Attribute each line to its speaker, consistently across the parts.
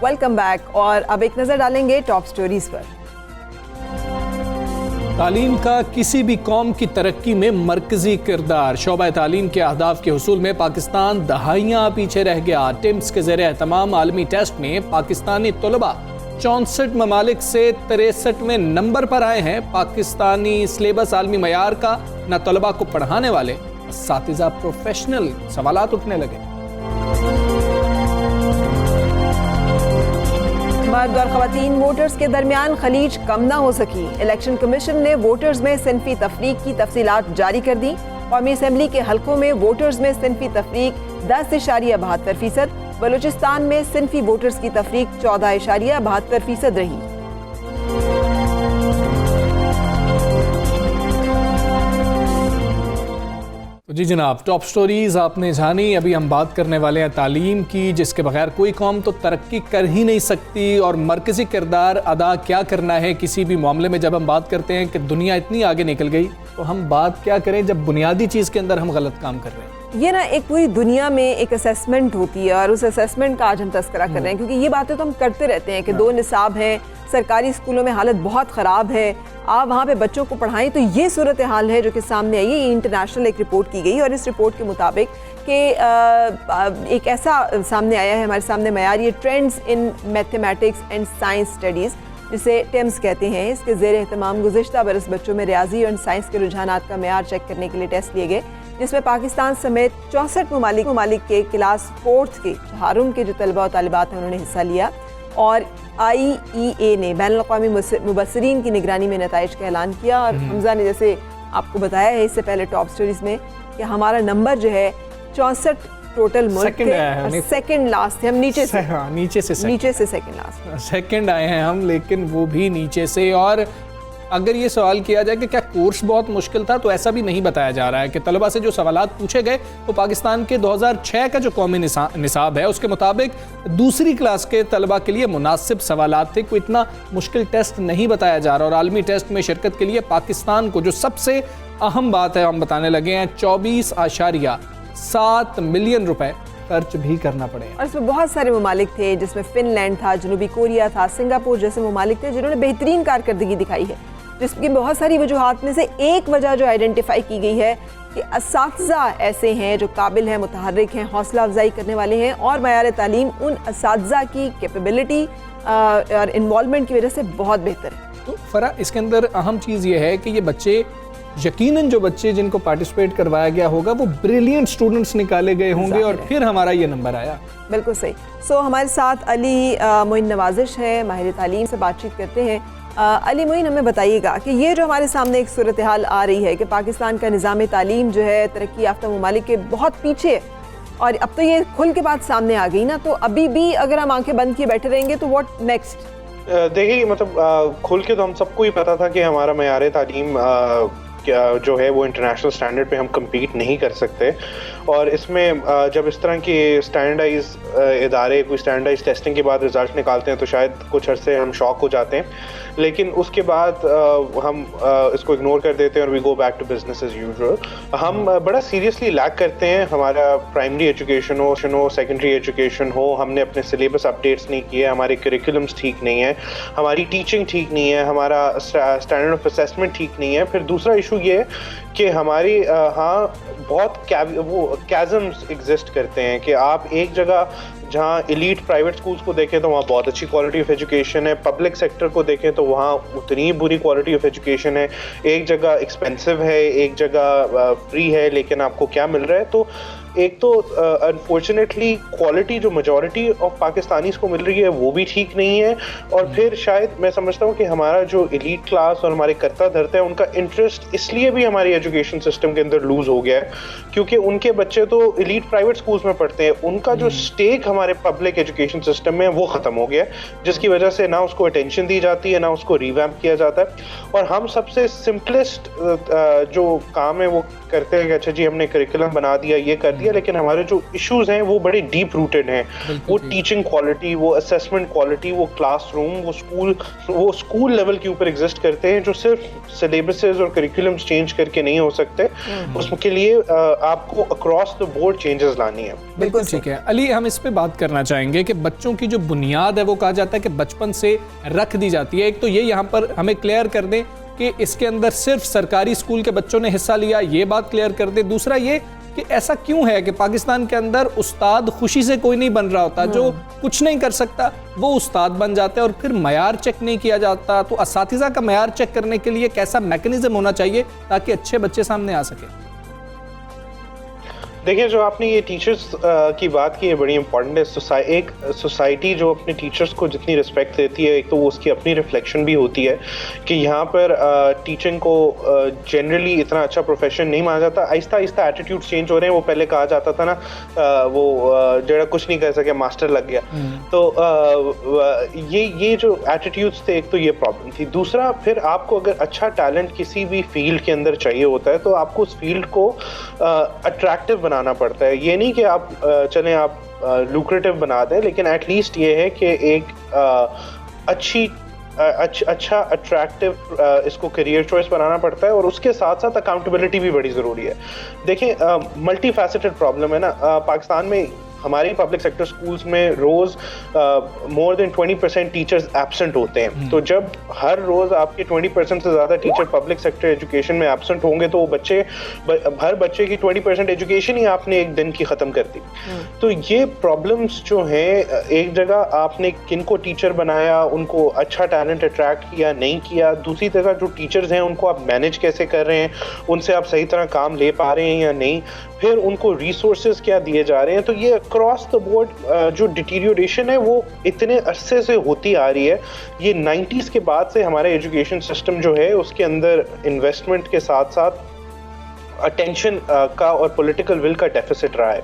Speaker 1: Welcome back. और अब एक नज़र डालेंगे टॉप स्टोरीज पर।
Speaker 2: तालीम का किसी भी कौम की तरक्की में मरकजी किरदार। शोबा तालीम के अहदाफ के हुसूल में पाकिस्तान दहाइयाँ पीछे रह गया। टिम्स के ज़रिए तमाम आलमी टेस्ट में पाकिस्तानी तलबा 64 ममालिक से 63वें नंबर पर आए हैं। पाकिस्तानी सिलेबस आलमी मयार का, न तलबा को पढ़ाने वाले असातिज़ा प्रोफेशनल। सवालात उठने लगे।
Speaker 1: मर्द और ख़वातीन वोटर्स के दरमियान खलीज कम ना हो सकी। इलेक्शन कमीशन ने वोटर्स में सिनफी तफरीक की तफसीलात जारी कर दी। कौमी असम्बली के हलकों में वोटर्स में सिनफी तफरीक 10.72%। बलूचिस्तान में सिनफी वोटर्स की तफरीक 14.72% रही।
Speaker 2: जी जनाब, टॉप स्टोरीज आपने जानी। अभी हम बात करने वाले हैं तालीम की, जिसके बगैर कोई कौम तो तरक्की कर ही नहीं सकती। और मरकज़ी किरदार अदा क्या करना है किसी भी मामले में। जब हम बात करते हैं कि दुनिया इतनी आगे निकल गई, तो हम बात क्या करें जब बुनियादी चीज़ के अंदर हम गलत काम कर रहे हैं।
Speaker 1: ये ना एक पूरी दुनिया में एक असेसमेंट होती है और उस असेसमेंट का आज हम तस्करा कर रहे हैं, क्योंकि ये बातें तो हम करते रहते हैं कि 2 निसाब हैं, सरकारी स्कूलों में हालत बहुत ख़राब है, आप वहाँ पे बच्चों को पढ़ाएं। तो ये सूरत हाल है जो कि सामने आई है। इंटरनेशनल एक रिपोर्ट की गई और इस रिपोर्ट के मुताबिक कि एक ऐसा सामने आया है हमारे सामने मयार, ये trends in mathematics and science studies, जिसे टेम्स कहते हैं। इसके ज़ेर एहतमाम गुज़िश्ता बरस बच्चों में रियाजी और साइंस के रुझानात का मयार चेक करने के लिए टेस्ट लिए गए, जिसमें पाकिस्तान समेत 64 ममालिक के क्लास 4th के चारुम के जो तलबा और तालिबात हैं उन्होंने हिस्सा लिया। और IEA ने बैनुल-अक़वामी मुबस्सिरीन की निगरानी में नताइज का ऐलान किया। और हमजा ने जैसे आपको बताया है इससे पहले टॉप स्टोरीज में कि हमारा नंबर जो है 64 टोटल मुल्क थे और सेकंड लास्ट थे हम, नीचे से सेकंड लास्ट
Speaker 2: सेकंड आए हैं हम, लेकिन वो भी नीचे से। और अगर ये सवाल किया जाए कि क्या कोर्स बहुत मुश्किल था, तो ऐसा भी नहीं बताया जा रहा है कि तलबा से जो सवालात पूछे गए वो पाकिस्तान के 2006 का जो कौमी निसाब है उसके मुताबिक दूसरी क्लास के तलबा के लिए मुनासिब सवालात थे। कोई इतना मुश्किल टेस्ट नहीं बताया जा रहा। और आलमी टेस्ट में शिरकत के लिए पाकिस्तान को जो सबसे अहम बात है हम बताने लगे हैं, 24.7 मिलियन रुपए खर्च भी करना पड़े।
Speaker 1: और इसमें बहुत सारे ममालिक थे, जिसमें फिनलैंड था, जनूबी कोरिया था, सिंगापुर जैसे ममालिक थे जिन्होंने बेहतरीन कारकर्दगी दिखाई है। जिसकी बहुत सारी वजूहात में से एक वजह जो आइडेंटिफाई की गई है कि असातिज़ा ऐसे हैं जो काबिल हैं, मुतहर्रिक हैं, हौसला अफजाई करने वाले हैं, और मयार तालीम उन असातिज़ा की कैपेबिलिटी और इन्वॉल्वमेंट की वजह से बहुत बेहतर है।
Speaker 2: तो फरा इसके अंदर अहम चीज़ ये है कि ये बच्चे, यकीनन जो बच्चे जिनको पार्टिसिपेट करवाया गया होगा वो ब्रिलियंट स्टूडेंट्स निकाले गए होंगे और फिर हमारा ये नंबर आया।
Speaker 1: बिल्कुल सही। सो हमारे साथ अली मोइन नवाजिश है, माहिर तालीम से बातचीत करते हैं। अली मोइन, हमें बताइएगा कि ये जो हमारे सामने एक सूरत हाल आ रही है कि पाकिस्तान का निज़ाम तालीम जो है तरक्की याफ्ता ममालिक के बहुत पीछे है, और अब तो ये खुल के बात सामने आ गई ना, तो अभी भी अगर हम आंखें बंद किए बैठे रहेंगे तो व्हाट नेक्स्ट?
Speaker 3: देखिए, मतलब खुल के तो हम सबको ही पता था कि हमारा मयार तालीम जो है वो इंटरनेशनल स्टैंडर्ड पे हम कम्पीट नहीं कर सकते। और इसमें जब इस तरह के स्टैंडर्डाइज इदारे कोई स्टैंडर्डाइज टेस्टिंग के बाद रिजल्ट निकालते हैं तो शायद कुछ अरसे हम शॉक हो जाते हैं, लेकिन उसके बाद हम इसको इग्नोर कर देते हैं और we go back to business as usual. हम बड़ा सीरियसली लैक करते हैं। हमारा प्राइमरी एजुकेशन हो, सेकेंडरी एजुकेशन हो, हमने अपने सिलेबस अपडेट्स नहीं किए, हमारे करिकुलम्स ठीक नहीं है, हमारी टीचिंग ठीक नहीं है, हमारा स्टैंडर्ड ऑफ असेसमेंट ठीक नहीं है। फिर दूसरा इशू ये है कि हमारी बहुत कैज़म्स एग्जिस्ट करते हैं कि आप एक जगह जहाँ एलीट प्राइवेट स्कूल्स को देखें तो वहाँ बहुत अच्छी क्वालिटी ऑफ एजुकेशन है, पब्लिक सेक्टर को देखें तो वहाँ उतनी बुरी क्वालिटी ऑफ एजुकेशन है। एक जगह एक्सपेंसिव है, एक जगह फ्री है, लेकिन आपको क्या मिल रहा है? तो एक तो अनफॉर्चुनेटली क्वालिटी जो मेजॉरिटी ऑफ पाकिस्तानीज़ को मिल रही है वो भी ठीक नहीं है। और फिर शायद मैं समझता हूँ कि हमारा जो एलीट क्लास और हमारे कर्ता धरते हैं उनका इंटरेस्ट इसलिए भी हमारी एजुकेशन सिस्टम के अंदर लूज़ हो गया है क्योंकि उनके बच्चे तो एलीट प्राइवेट स्कूल्स में पढ़ते हैं, उनका जो स्टेक हमारे पब्लिक एजुकेशन सिस्टम में वो ख़त्म हो गया है, जिसकी वजह से ना उसको अटेंशन दी जाती है, ना उसको रिवैम्प किया जाता है। और हम सबसे सिंपलेस्ट जो काम है वो करते हैं कि अच्छा जी हमने करिकुलम बना दिया, ये कर दिया, लेकिन हमारे जो इश्यूज हैं वो बड़े डीप रूटेड हैं। वो टीचिंग क्वालिटी, वो असेसमेंट क्वालिटी, वो क्लासरूम, वो स्कूल लेवल के ऊपर एग्जिस्ट करते हैं, जो सिर्फ सिलेबसेस और करिकुलम्स चेंज करके नहीं हो सकते। उसके लिए आपको अक्रॉस द बोर्ड चेंजेस लानी है।
Speaker 2: बिल्कुल ठीक है अली, हम इस पे बात बात करना चाहेंगे कि बच्चों की जो बुनियाद है वो कहा जाता है कि बचपन से रख दी जाती है। एक तो ये यहाँ पर हमें क्लियर कर दें कि इसके अंदर सिर्फ सरकारी स्कूल के बच्चों ने हिस्सा लिया, ये बात क्लियर कर दें। दूसरा ये कि ऐसा क्यों है कि पाकिस्तान के अंदर उस्ताद खुशी से कोई नहीं बन रहा होता, जो कुछ नहीं कर सकता वो उस्ताद बन जाता है और फिर मयार चेक नहीं किया जाता। तो असातिज़ा का मयार चेक करने के लिए कैसा मैकेनिज्म होना चाहिए ताकि अच्छे बच्चे सामने आ सके?
Speaker 3: देखिए, जो आपने ये टीचर्स की बात की है बड़ी इंपॉर्टेंट है। एक सोसाइटी जो अपने टीचर्स को जितनी रिस्पेक्ट देती है, एक तो वो उसकी अपनी रिफ्लेक्शन भी होती है कि यहाँ पर टीचिंग को जनरली इतना अच्छा प्रोफेशन नहीं माना जाता। आहिस्ता आहिस्ता एटीट्यूड चेंज हो रहे हैं। वो पहले कहा जाता था ना वो जरा कुछ नहीं कर सके मास्टर लग गया। तो ये जो एटीट्यूड्स थे, एक तो ये प्रॉब्लम थी। दूसरा, फिर आपको अगर अच्छा टैलेंट किसी भी फील्ड के अंदर चाहिए होता है तो आपको उस फील्ड को अट्रैक्टिव बनाना पड़ता है। ये नहीं कि आप चलें आप लुक्रेटिव बना दें, लेकिन एटलीस्ट ये है कि एक अच्छा अट्रैक्टिव इसको करियर चॉइस बनाना पड़ता है। और उसके साथ साथ अकाउंटेबिलिटी भी बड़ी ज़रूरी है। देखें, मल्टी फैसेटेड प्रॉब्लम है ना। पाकिस्तान में हमारे पब्लिक सेक्टर स्कूल्स में रोज़ मोर देन 20% टीचर्स एब्सेंट होते हैं। तो जब हर रोज़ आपके 20% से ज़्यादा टीचर पब्लिक सेक्टर एजुकेशन में एब्सेंट होंगे तो वो हर बच्चे की 20% एजुकेशन ही आपने एक दिन की ख़त्म कर दी। तो ये प्रॉब्लम्स जो हैं, एक जगह आपने किनको टीचर बनाया, उनको अच्छा टैलेंट अट्रैक्ट किया नहीं किया। दूसरी जगह जो टीचर्स हैं उनको आप मैनेज कैसे कर रहे हैं, उनसे आप सही तरह काम ले पा रहे हैं या नहीं, फिर उनको रिसोर्सेज क्या दिए जा रहे हैं। तो ये अक्रॉस द बोर्ड जो डिटीरियोरेशन है वो इतने अरसे से होती आ रही है। ये 90s के बाद से हमारे एजुकेशन सिस्टम जो है उसके अंदर इन्वेस्टमेंट के साथ साथ अटेंशन का और पॉलिटिकल विल का डेफिसिट रहा है।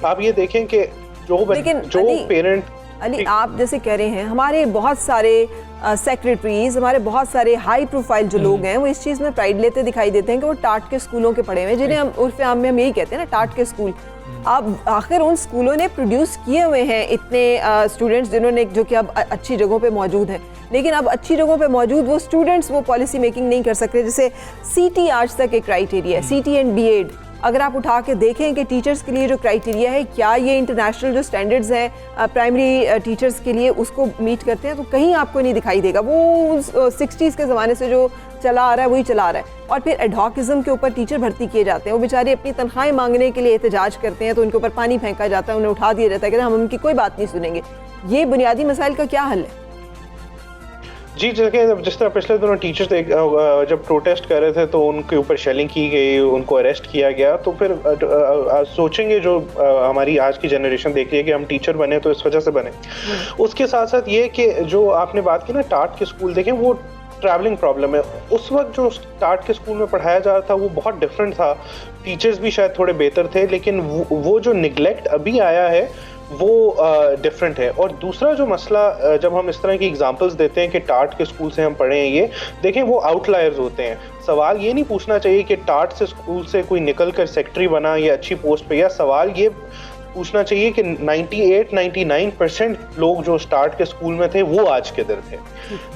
Speaker 3: आप ये देखें कि जो पेरेंट
Speaker 1: अली, आप जैसे कह रहे हैं, हमारे बहुत सारे सेक्रेटरीज, हमारे बहुत सारे हाई प्रोफाइल जो लोग हैं वो इस चीज़ में प्राइड लेते दिखाई देते हैं कि वो टाट के स्कूलों के पढ़े हुए हैं, जिन्हें हम उर्फ़ आम में हम यही कहते हैं ना, टाट के स्कूल। अब आखिर उन स्कूलों ने प्रोड्यूस किए हुए हैं इतने स्टूडेंट्स जिन्होंने, जो कि अब अच्छी जगहों पे मौजूद हैं, लेकिन अब अच्छी जगहों पे मौजूद वो स्टूडेंट्स वो पॉलिसी मेकिंग नहीं कर सकते। जैसे सीटी आज तक एक क्राइटेरिया है, सीटी एंड बीएड। अगर आप उठा के देखें कि टीचर्स के लिए जो क्राइटेरिया है, क्या ये इंटरनेशनल जो स्टैंडर्ड्स हैं प्राइमरी टीचर्स के लिए उसको मीट करते हैं, तो कहीं आपको नहीं दिखाई देगा। वो 60s के ज़माने से जो चला आ रहा है वही चला आ रहा है। और फिर एडहॉकिज्म के ऊपर टीचर भर्ती किए जाते हैं। वो बेचारे अपनी तनख्वाहें मांगने के लिए एहतजाज करते हैं तो उनके ऊपर पानी फेंका जाता है, उन्हें उठा दिया जाता है कि हम उनकी कोई बात नहीं सुनेंगे। ये बुनियादी मसाइल का क्या हल है?
Speaker 3: जी, जिस तरह पिछले दिनों टीचर्स जब प्रोटेस्ट कर रहे थे तो उनके ऊपर शेलिंग की गई, उनको अरेस्ट किया गया। तो फिर सोचेंगे जो हमारी आज की जनरेशन देख रही है कि हम टीचर बने तो इस वजह से बने। उसके साथ साथ ये कि जो आपने बात की ना टाट के स्कूल, देखें वो ट्रैवलिंग प्रॉब्लम है। उस वक्त जो टाट के स्कूल में पढ़ाया जा रहा था वो बहुत डिफरेंट था। टीचर्स भी शायद थोड़े बेहतर थे, लेकिन वो जो निगलेक्ट अभी आया है वो डिफरेंट है। और दूसरा जो मसला, जब हम इस तरह की एग्जांपल्स देते हैं कि टाट के स्कूल से हम पढ़े हैं, ये देखें वो आउटलायर्स होते हैं। सवाल ये नहीं पूछना चाहिए कि टाट से स्कूल से कोई निकल कर सेक्रेटरी बना या अच्छी पोस्ट पे, या सवाल ये पूछना चाहिए कि 98-99% लोग जो स्टार्ट के स्कूल में थे वो आज किधर थे।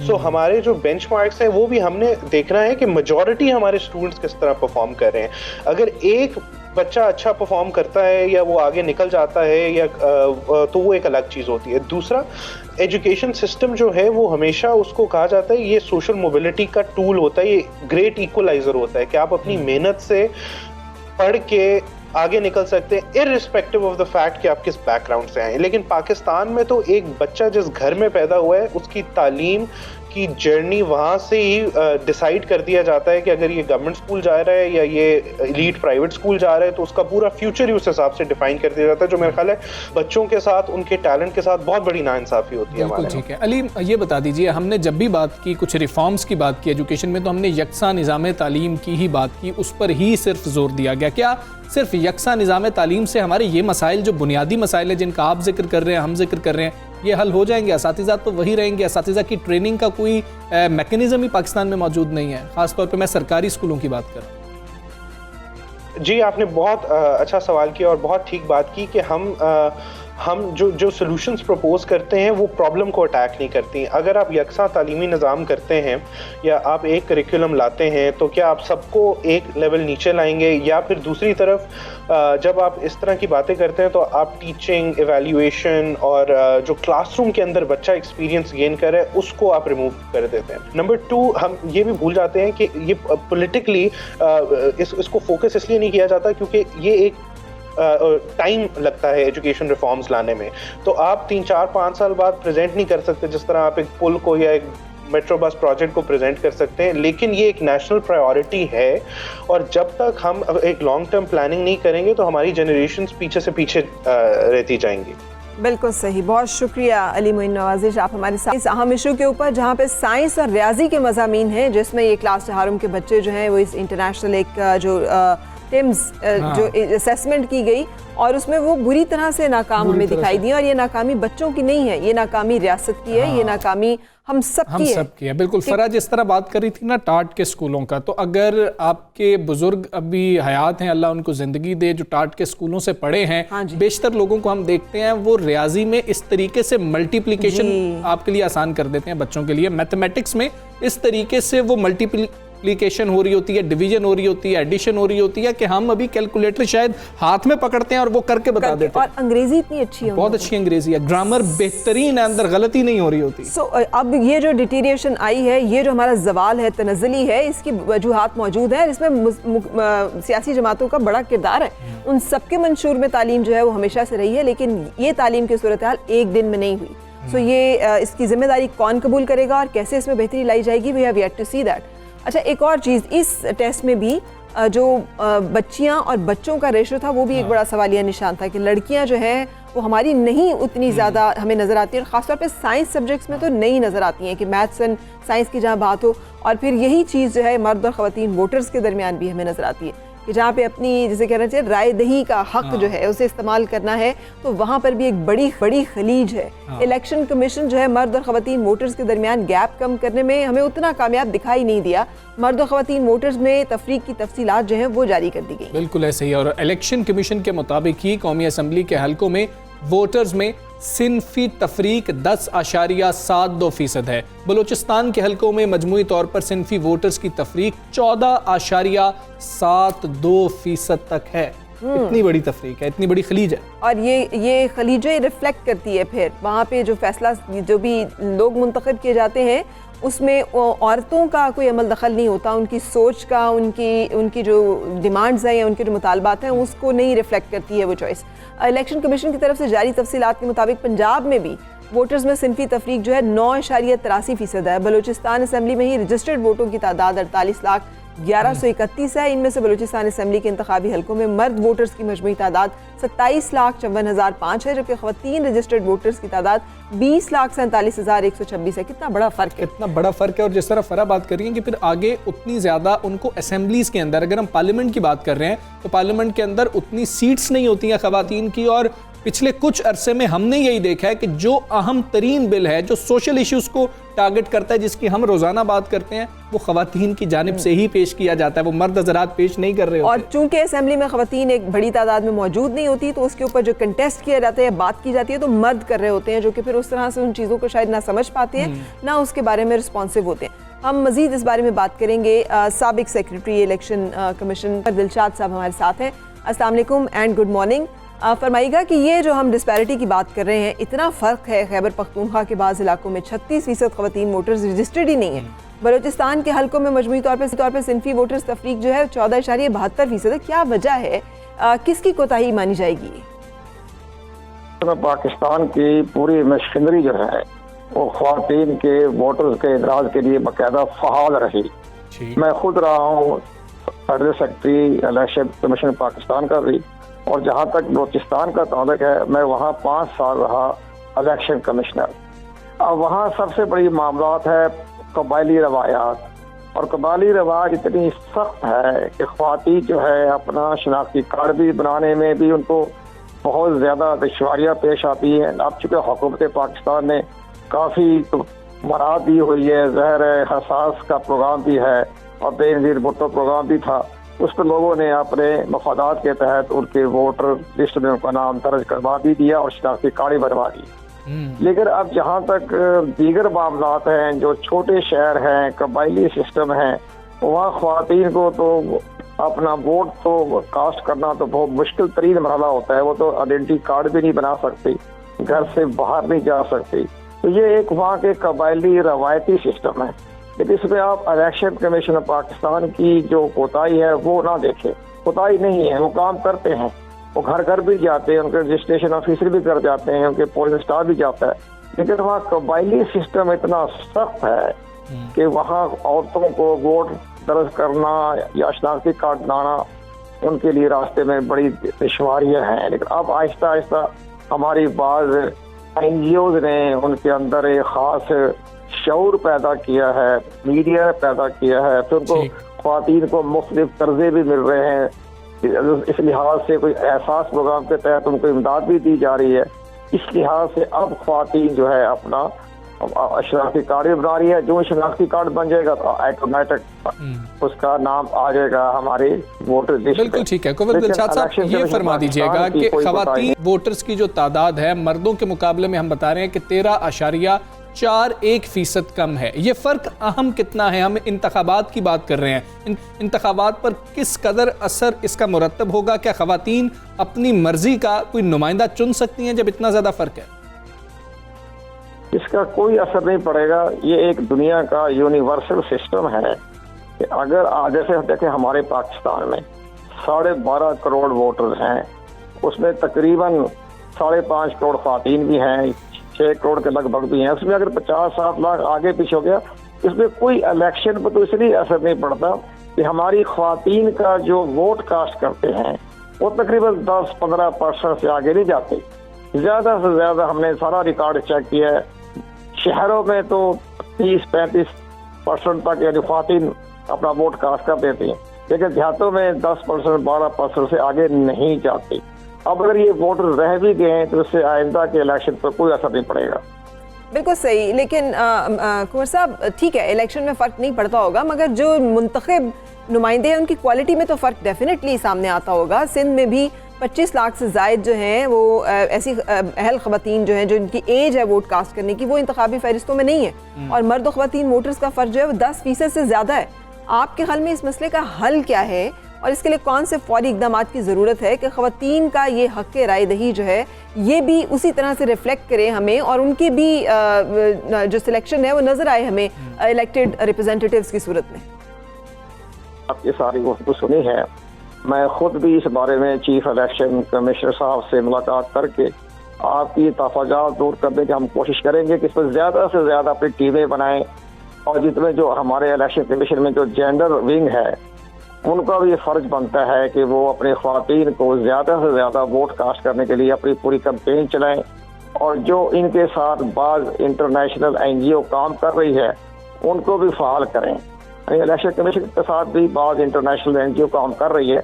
Speaker 3: सो हमारे जो बेंचमार्क्स हैं वो भी हमने देखना है कि मेजॉरिटी हमारे स्टूडेंट्स किस तरह परफॉर्म कर रहे हैं। अगर एक बच्चा अच्छा परफॉर्म करता है या वो आगे निकल जाता है या तो वो एक अलग चीज़ होती है। दूसरा, एजुकेशन सिस्टम जो है वो हमेशा उसको कहा जाता है ये सोशल मोबिलिटी का टूल होता है, ये ग्रेट इक्वलाइजर होता है कि आप अपनी मेहनत से पढ़ के आगे निकल सकते हैं इररिस्पेक्टिव ऑफ द फैक्ट कि आप किस बैकग्राउंड से आए। लेकिन पाकिस्तान में तो एक बच्चा जिस घर में पैदा हुआ है उसकी तालीम की जर्नी वहाँ से ही डिसाइड कर दिया जाता है कि अगर ये गवर्नमेंट स्कूल जा रहा है या ये एलीट प्राइवेट स्कूल जा रहा है, तो उसका पूरा फ्यूचर ही उस हिसाब से डिफाइन कर दिया जाता है, जो मेरा ख्याल है बच्चों के साथ उनके टैलेंट के साथ बहुत बड़ी नाइंसाफ़ी होती है हमारे।
Speaker 2: ठीक है अली, ये बता दीजिए, हमने जब भी बात की कुछ रिफॉर्म्स की बात की एजुकेशन में, तो हमने यकसा निज़ाम तालीम की ही बात की, उस पर ही सिर्फ जोर दिया गया। क्या सिर्फ यकसा निज़ाम तालीम से हमारे ये मसाइल, जो बुनियादी मसाइल हैं जिनका आप जिक्र कर रहे हैं, हम जिक्र कर रहे हैं, ये हल हो जाएंगे? असातिज़ा तो वही रहेंगे, असातिज़ा की ट्रेनिंग का कोई मैकेनिज़्म ही पाकिस्तान में मौजूद नहीं है, ख़ासतौर पे मैं सरकारी स्कूलों की बात कर रहा हूँ।
Speaker 3: जी, आपने बहुत अच्छा सवाल किया और बहुत ठीक बात की कि हम हम जो सोल्यूशंस प्रपोज करते हैं वो प्रॉब्लम को अटैक नहीं करती। अगर आप यकसा तालीमी निज़ाम करते हैं या आप एक करिकुलम लाते हैं तो क्या आप सबको एक लेवल नीचे लाएंगे, या फिर दूसरी तरफ जब आप इस तरह की बातें करते हैं तो आप टीचिंग, इवैल्यूएशन और जो क्लासरूम के अंदर बच्चा एक्सपीरियंस गेन करे उसको आप रिमूव कर देते हैं। नंबर 2, हम ये भी भूल जाते हैं कि ये पॉलिटिकली इसको फोकस इसलिए नहीं किया जाता क्योंकि ये एक टाइम लगता है एजुकेशन रिफॉर्म्स लाने में। तो आप 3, 4, 5 साल बाद प्रेजेंट नहीं कर सकते जिस तरह आप एक पुल को या एक मेट्रो बस प्रोजेक्ट को प्रेजेंट कर सकते हैं, लेकिन ये एक नेशनल प्रायोरिटी है और जब तक हम एक लॉन्ग टर्म प्लानिंग नहीं करेंगे तो हमारी जनरेशन्स पीछे से पीछे रहती जाएंगी।
Speaker 1: बिल्कुल सही, बहुत शुक्रिया अली मोइन नवाजिश, आप हमारे साथ इस अहम इशू के ऊपर जहाँ पे साइंस और रियाजी के मज़ामीन हैं, जिसमें ये क्लास चहारुम के बच्चे जो हैं वो इस इंटरनेशनल एक जो टिम्स जो असेसमेंट की गई और उसमें वो बुरी तरह से नाकाम हमें दिखाई दी, और ये नाकामी बच्चों की नहीं है, ये नाकामी रियासत की है, ये नाकामी हम सब की है।
Speaker 2: बिल्कुल फराज, जिस तरह बात करी थी ना टाट के स्कूलों का, तो अगर आपके बुजुर्ग अभी हयात हैं, अल्लाह उनको जिंदगी दे, जो टाट के स्कूलों से पढ़े हैं, बेशतर लोगों को हम देखते हैं वो रियाजी में इस तरीके से मल्टीप्लिकेशन आपके लिए आसान कर देते हैं बच्चों के लिए, मैथमेटिक्स में इस तरीके से वो मल्टीप्लिकेशन हो रही होती है, डिवीजन हो रही होती है, एडिशन हो रही होती है कि हम अभी कैलकुलेटर शायद हाथ में पकड़ते हैं और वो करके बता देते हैं।
Speaker 1: और अंग्रेजी इतनी अच्छी है,
Speaker 2: बहुत अच्छी अंग्रेजी है, ग्रामर बेहतरीन है, अंदर गलती नहीं हो रही होती।
Speaker 1: अब ये जो डिटीरिएशन आई है, ये जो हमारा जवाल है, तनज़्ज़ुली है, इसकी वजूहात मौजूद है, इसमें सियासी जमातों का बड़ा किरदार है। उन सबके मंशूर में तालीम जो है वो हमेशा से रही है, लेकिन ये तालीम की सूरत हाल एक दिन में नहीं हुई। ये इसकी जिम्मेदारी कौन कबूल करेगा और कैसे इसमें बेहतरी लाई जाएगी, we have yet to see that. अच्छा, एक और चीज़, इस टेस्ट में भी जो बच्चियां और बच्चों का रेशो था वो भी एक बड़ा सवालिया निशान था कि लड़कियां जो है वो हमारी नहीं उतनी ज़्यादा हमें नज़र आती है, और ख़ासतौर पे साइंस सब्जेक्ट्स में तो नहीं नज़र आती हैं कि मैथ्स एंड साइंस की जहाँ बात हो, और फिर यही चीज़ जो है मर्द और ख़वातीन वोटर्स के दरमियान भी हमें नज़र आती है कि जहाँ पे अपनी जिसे कहना चाहिए राय दही का हक जो है उसे इस्तेमाल करना है, तो वहाँ पर भी एक बड़ी खलीज है। इलेक्शन कमीशन जो है मर्द और ख़वातीन वोटर्स के दरमियान गैप कम करने में हमें उतना कामयाब दिखाई नहीं दिया। मर्द और ख़वातीन वोटर्स में तफरीक की तफसीलात जो है वो जारी कर दी गई।
Speaker 2: बिल्कुल ऐसे ही, और इलेक्शन कमीशन के मुताबिक ही कौमी असम्बली के हलकों में वोटर्स में सिनफी तफरीक 10.72% है। बलूचिस्तान के हलकों में मजमूई तौर पर सिनफी वोटर्स की तफरीक 14.72% तक है। इतनी बड़ी तफरीक है, इतनी बड़ी खलीज है,
Speaker 1: और ये खलीजें रिफ्लेक्ट करती है फिर वहाँ पे जो फैसला जो भी लोग मुंतखब किए जाते हैं उसमें औरतों का कोई अमल दखल नहीं होता, उनकी सोच का, उनकी जो डिमांड्स हैं या उनके जो मुतालबात हैं उसको नहीं रिफ्लेक्ट करती है वो चॉइस। इलेक्शन कमीशन की तरफ से जारी तफसीलात के मुताबिक पंजाब में भी वोटर्स में सिनफी तफरीक जो है 9.83% है। बलूचिस्तान असम्बली में ही रजिस्टर्ड वोटों की तादाद 48,1131 है। इनमें से बलूचिस्तान असम्बली के इंतखाबी हलकों में मर्द वोटर्स की मजमूई तादाद 27,54,005 है, जबकि ख़वातीन रजिस्टर्ड वोटर्स की तादाद 20,47,126 है। कितना बड़ा फ़र्क है,
Speaker 2: कितना बड़ा फ़र्क है। और जिस तरह फरा बात कर रही है कि फिर आगे उतनी ज़्यादा उनको असेंबलीज़ के अंदर, अगर हम पार्लियामेंट की बात कर रहे हैं तो पार्लियामेंट के अंदर उतनी सीट्स नहीं होती हैं ख़वातीन की, और पिछले कुछ अरसे में हमने यही देखा है कि जो अहम तरीन बिल है, जो सोशल इश्यूज़ को टारगेट करता है, जिसकी हम रोज़ाना बात करते हैं, वो ख़वातीन की जानिब से ही पेश किया जाता है, वो मर्द हज़रात पेश नहीं कर रहे होते।
Speaker 1: और चूंकि असेंबली में ख़वातीन एक बड़ी तादाद में मौजूद नहीं होती तो उसके ऊपर जो कंटेस्ट किया जाता है, बात की जाती है, तो मर्द कर रहे होते हैं, जो कि फिर उस तरह से उन चीज़ों को शायद ना समझ पाते हैं, ना उसके बारे में रिस्पॉन्सिव होते हैं। हम मज़ीद इस बारे में बात करेंगे। साबिक सेक्रेटरी इलेक्शन कमीशन दिलशाद साहब हमारे साथ हैं। अस्सलाम वालेकुम एंड गुड मॉर्निंग। फरमाइएगा कि ये जो हम डिस्पैरिटी की बात कर रहे हैं, इतना फ़र्क है, खैबर पख्तूनख्वा के बाद इलाकों में 36% ख़वातीन वोटर्स रजिस्टर्ड ही नहीं है। बलूचिस्तान के हलकों में मजमूई तौर पर सिनफी वोटर्स तफरीक जो है 14.72% है। क्या वजह है, किसकी कोताही मानी जाएगी?
Speaker 4: पाकिस्तान की पूरी मशीनरी जो है वो ख़वातीन के वोटर्स के इदराज के लिए बाकायदा फ़आल रही। मैं खुद रहा हूँ federal secretary election commission Pakistan का भी, और जहाँ तक बलूचिस्तान का ताल्लुक है, मैं वहाँ 5 साल रहा इलेक्शन कमिश्नर। अब वहाँ सबसे बड़ी मामलात है कबायली रवायात, और कबायली रवाज इतनी सख्त है कि ख़वातीन जो है अपना शनाख्ती कार्ड भी बनाने में भी उनको बहुत ज़्यादा दुश्वारियाँ पेश आती हैं। अब चूँकि हुकूमत पाकिस्तान ने काफ़ी मराहत दी हुई है, ज़हर हसास का प्रोग्राम भी है और बेनज़ीर भुट्टो प्रोग्राम भी था, उस पर लोगों ने अपने मफादात के तहत उनके वोटर लिस्ट में उनका नाम दर्ज करवा भी दिया और शनाख्ती कार्ड बनवा दी। लेकिन अब जहाँ तक दीगर मामलात हैं, जो छोटे शहर हैं, कबायली सिस्टम है, वहाँ ख्वातीन को तो अपना वोट तो कास्ट करना तो बहुत मुश्किल तरीन मरहला होता है। वो तो आइडेंटिटी कार्ड भी नहीं बना सकती, घर से बाहर नहीं जा सकती। तो ये एक वहाँ के कबायली रवायती सिस्टम है। लेकिन इसमें आप इलेक्शन कमीशन ऑफ पाकिस्तान की जो कोताही है वो ना देखें। कोताही नहीं है, वो काम करते हैं, वो घर घर भी जाते हैं, उनके रजिस्ट्रेशन ऑफिसर भी कर जाते हैं, उनके पुलिस स्टाफ भी जाता है। लेकिन वहाँ कबायली सिस्टम इतना सख्त है कि वहाँ औरतों को वोट दर्ज करना या शनाख्ती कार्ड बनाना उनके लिए रास्ते में बड़ी दुश्वारियाँ हैं। लेकिन अब आहिस्ता आहिस्ता हमारी बाज़ NGOs ने उनके अंदर एक ख़ास शऊर पैदा किया है, मीडिया पैदा किया है, फिर उनको ख्वातीन को मुख्तलिफ कर्जे भी मिल रहे हैं। इस लिहाज से कोई एहसास प्रोग्राम के तहत उनको इमदाद भी दी जा रही है। इस लिहाज से अब ख्वातीन जो है अपना शनाख्ती कार्ड भी बना रही है। जो शनाख्ती कार्ड बन जाएगा तो ऑटोमेटिक उसका नाम आ जाएगा हमारे वोटर लिस्ट।
Speaker 2: बिल्कुल ठीक है। कुंवर दिलशाद साहब, ये फरमा दीजिएगा कि ख़वातीन वोटर्स की जो तादाद है मर्दों के मुकाबले में हम बता रहे हैं कि 13.41% कम है। ये फ़र्क अहम कितना है? हम इंतखाबात की बात कर रहे हैं, इंतखाबात पर किस कदर असर इसका मुरतब होगा? क्या ख़वातीन अपनी मर्जी का कोई नुमाइंदा चुन सकती हैं जब इतना ज़्यादा फ़र्क है?
Speaker 4: इसका कोई असर नहीं पड़ेगा। ये एक दुनिया का यूनिवर्सल सिस्टम है कि अगर जैसे देखें हमारे पाकिस्तान में 12.5 करोड़ वोटर्स हैं, उसमें तकरीबन 5.5 करोड़ ख्वातीन भी हैं, 6 करोड़ के लगभग भी हैं। उसमें अगर 50-7 लाख आगे पीछे हो गया, इसमें कोई इलेक्शन पर तो इसलिए असर नहीं पड़ता कि हमारी ख्वातीन का जो वोट कास्ट करते हैं वो तकरीबन 10-15% से आगे नहीं जाते। ज़्यादा से ज़्यादा हमने सारा रिकॉर्ड चेक किया है, शहरों में तो 30-35% तक यानी ख्वातीन अपना वोट कास्ट कर देती हैं, लेकिन देहातों में 10%-12% से आगे नहीं जाती। अब अगर ये वोटर रह भी गए हैं तो उससे आइंदा के इलेक्शन पर कोई असर नहीं पड़ेगा।
Speaker 1: बिल्कुल सही। लेकिन कुंवर साहब, ठीक है, इलेक्शन में फ़र्क नहीं पड़ता होगा, मगर जो मुंतखब नुमाइंदे हैं उनकी क्वालिटी में तो फ़र्क डेफिनेटली सामने आता होगा। सिंध में भी 25 लाख से ज़ायद जो हैं वो ऐसी अहल ख़वातीन जो हैं जो इनकी एज है वोट कास्ट करने की, वो इंतखाबी फ़हरिस्तों में नहीं है, और मर्द और ख़वातीन वोटर्स का फ़र्क जो है वो 10% से ज़्यादा है। आपके ख्याल में इस मसले का हल क्या है और इसके लिए कौन से फौरी इक़दाम की ज़रूरत है कि ख़वातीन का ये हक़ राय दही जो है ये भी उसी तरह से रिफ्लेक्ट करे हमें, और उनके भी जो सिलेक्शन है वो नज़र आए हमें इलेक्टेड रिप्रेजेंटेटिव्स की सूरत में?
Speaker 4: आपकी सारी गुफ्तगू सुनी है। मैं खुद भी इस बारे में चीफ इलेक्शन कमिश्नर साहब से मुलाकात करके आपकी तफाजात दूर करने की हम कोशिश करेंगे कि इस पर ज़्यादा से ज़्यादा अपनी टीमें बनाएं, और जितने जो हमारे इलेक्शन कमीशन में जो जेंडर विंग है उनका भी ये फ़र्ज बनता है कि वो अपने ख्वातीन को ज़्यादा से ज़्यादा वोट कास्ट करने के लिए अपनी पूरी कैंपेन चलाएं, और जो इनके साथ बाज़ इंटरनेशनल NGO काम कर रही है उनको भी फ़ाल करें। इलेक्शन कमीशन के साथ भी बाज़ इंटरनेशनल NGO काम कर रही है,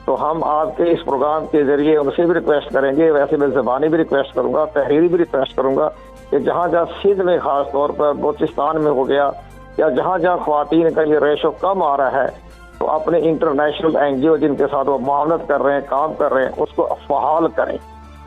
Speaker 4: तो हम आपके इस प्रोग्राम के ज़रिए उनसे भी रिक्वेस्ट करेंगे, वैसे मैं ज़बानी भी रिक्वेस्ट करूँगा, तहरीरी भी रिक्वेस्ट करूँगा कि जहाँ जहाँ सिंध में ख़ास तौर पर बलूचिस्तान में हो गया या जहाँ जहाँ ख्वातीन का ये रेशो कम आ रहा है, तो अपने इंटरनेशनल NGO जिनके साथ वो मामलत कर रहे हैं, काम कर रहे हैं, उसको फ़ाल करें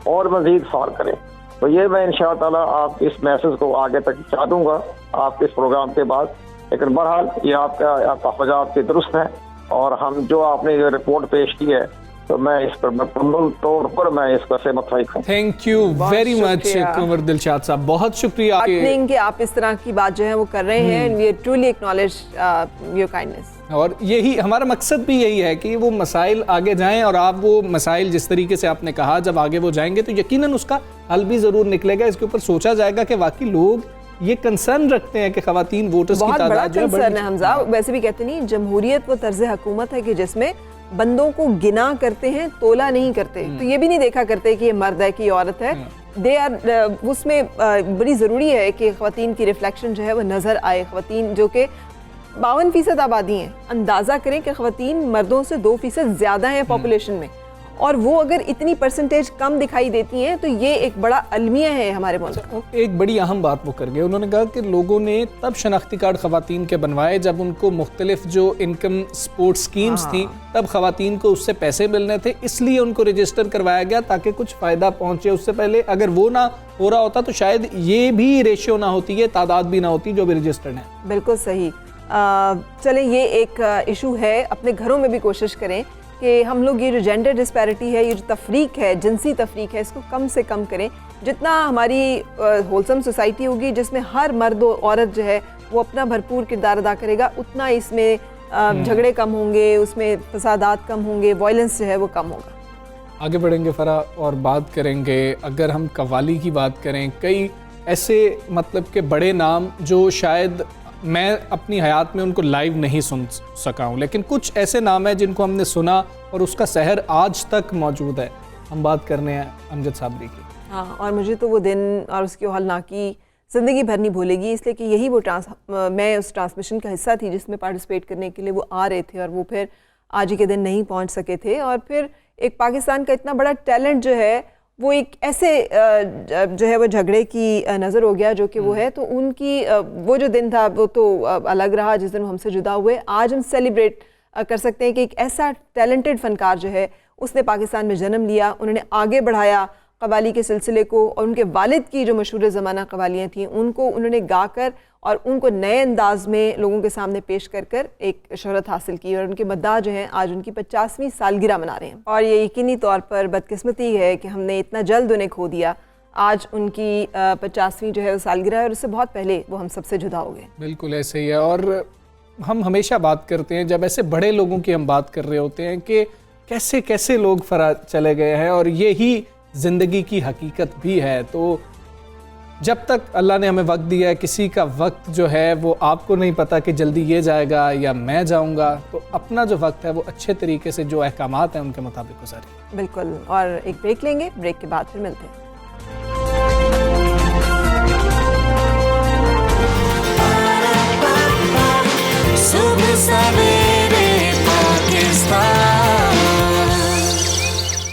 Speaker 4: और मज़ीद फ़ाल करें। तो ये मैं इंशाअल्लाह आप इस मैसेज को आगे तक पहुँचा दूँगा आपके इस प्रोग्राम के बाद। लेकिन बहरहाल ये आपका तफाजात के दुरुस्त है, और हम जो आपने ये रिपोर्ट पेश की है तो मैं इस पर मुकम्मल तौर पर मैं इस पर सहमत हूं।
Speaker 2: थैंक यू वेरी मच कुंवर दिलशाद साहब, बहुत शुक्रिया
Speaker 1: कि आप इस तरह की बात जो है वो कर रहे हैं। We truly acknowledge your kindness,
Speaker 2: और यही हमारा मकसद भी यही है कि वो मसाइल आगे जाएं, और आप वो मसाइल जिस तरीके से आपने कहा जब आगे वो जाएंगे तो यकीनन उसका हल भी ज़रूर निकलेगा। इसके ऊपर सोचा जाएगा कि वाकई लोग ये कंसर्न रखते हैं कि ख़वातीन वोटर्स की तादाद जो है
Speaker 1: हमजा वैसे भी कहते नहीं, जमहूरियत वो तर्ज हुकूमत है कि जिसमें बंदों को गिना करते हैं, तोला नहीं करते। तो ये भी नहीं देखा करते कि ये मर्द है कि ये औरत है। दे आर उसमें बड़ी ज़रूरी है कि ख़वातीन की रिफ्लेक्शन जो है वो नज़र आए। ख़वातीन जो कि 52% आबादी हैं, अंदाज़ा करें कि ख़वातीन मर्दों से 2% ज़्यादा हैं पॉपुलेशन में, और वो अगर इतनी परसेंटेज कम दिखाई देती हैं तो ये एक बड़ा अलमिया है हमारे मुल्क।
Speaker 2: एक बड़ी अहम बात वो कर गए, उन्होंने कहा कि लोगों ने तब शनाख्ती कार्ड ख़वातीन के बनवाए जब उनको मुख्तलिफ जो इनकम सपोर्ट स्कीम्स थी तब ख़वातीन को उससे पैसे मिलने थे, इसलिए उनको रजिस्टर करवाया गया ताकि कुछ फ़ायदा पहुँचे। उससे पहले अगर वो ना हो रहा होता तो शायद ये भी रेशियो ना होती, ये तादाद भी ना होती जो भी रजिस्टर्ड है।
Speaker 1: बिल्कुल सही। चलें, ये एक इशू है, अपने घरों में भी कोशिश करें कि हम लोग ये जो जेंडर डिस्पैरिटी है, ये जो तफरीक है, जिनसी तफरीक है, इसको कम से कम करें। जितना हमारी होलसम सोसाइटी होगी जिसमें हर मर्द और औरत जो है वो अपना भरपूर किरदार अदा करेगा, उतना इसमें झगड़े कम होंगे, उसमें फसादात कम होंगे, वायलेंस जो है वो कम होगा।
Speaker 2: आगे बढ़ेंगे फ़रा और बात करेंगे, अगर हम कव्वाली की बात करें, कई ऐसे मतलब के बड़े नाम जो शायद मैं अपनी हयात में उनको लाइव नहीं सुन सका हूँ, लेकिन कुछ ऐसे नाम हैं जिनको हमने सुना और उसका सहर आज तक मौजूद है। हम बात करने हैं अमजद साबरी की।
Speaker 1: हाँ, और मुझे तो वो दिन और उसकी हौलनाकी ज़िंदगी भर नहीं भूलेगी, इसलिए कि यही वो मैं उस ट्रांसमिशन का हिस्सा थी जिसमें पार्टिसिपेट करने के लिए वो आ रहे थे और वो फिर आज ही के दिन नहीं पहुँच सके थे। और फिर एक पाकिस्तान का इतना बड़ा टैलेंट जो है वो एक ऐसे जो है वो झगड़े की नज़र हो गया जो कि वो है, तो उनकी वो जो दिन था वो तो अलग रहा जिस दिन वो हमसे जुदा हुए। आज हम सेलिब्रेट कर सकते हैं कि एक ऐसा टैलेंटेड फ़नकार जो है उसने पाकिस्तान में जन्म लिया, उन्होंने आगे बढ़ाया कव्वाली के सिलसिले को, और उनके वालिद की जो मशहूर ज़माना कव्वालियाँ थीं उनको उन्होंने गाकर और उनको नए अंदाज में लोगों के सामने पेश कर कर एक शोहरत हासिल की। और उनके मद्दाह जो हैं आज उनकी 50वीं सालगिरह मना रहे हैं, और ये यकीनी तौर पर बदकिस्मती है कि हमने इतना जल्द उन्हें खो दिया। आज उनकी 50वीं जो है वो सालगिरह है और उससे बहुत पहले वो हम सबसे जुदा हो गए।
Speaker 2: बिल्कुल ऐसे ही है, और हम हमेशा बात करते हैं जब ऐसे बड़े लोगों की हम बात कर रहे होते हैं कि कैसे कैसे लोग फरा चले गए हैं, और यही ज़िंदगी की हकीकत भी है। तो जब तक अल्लाह ने हमें वक्त दिया है, किसी का वक्त जो है वो आपको नहीं पता कि जल्दी ये जाएगा या मैं जाऊंगा, तो अपना जो वक्त है वो अच्छे तरीके से जो अहकामात हैं उनके मुताबिक गुजारिए।
Speaker 1: बिल्कुल, और एक ब्रेक लेंगे, ब्रेक के बाद फिर मिलते हैं।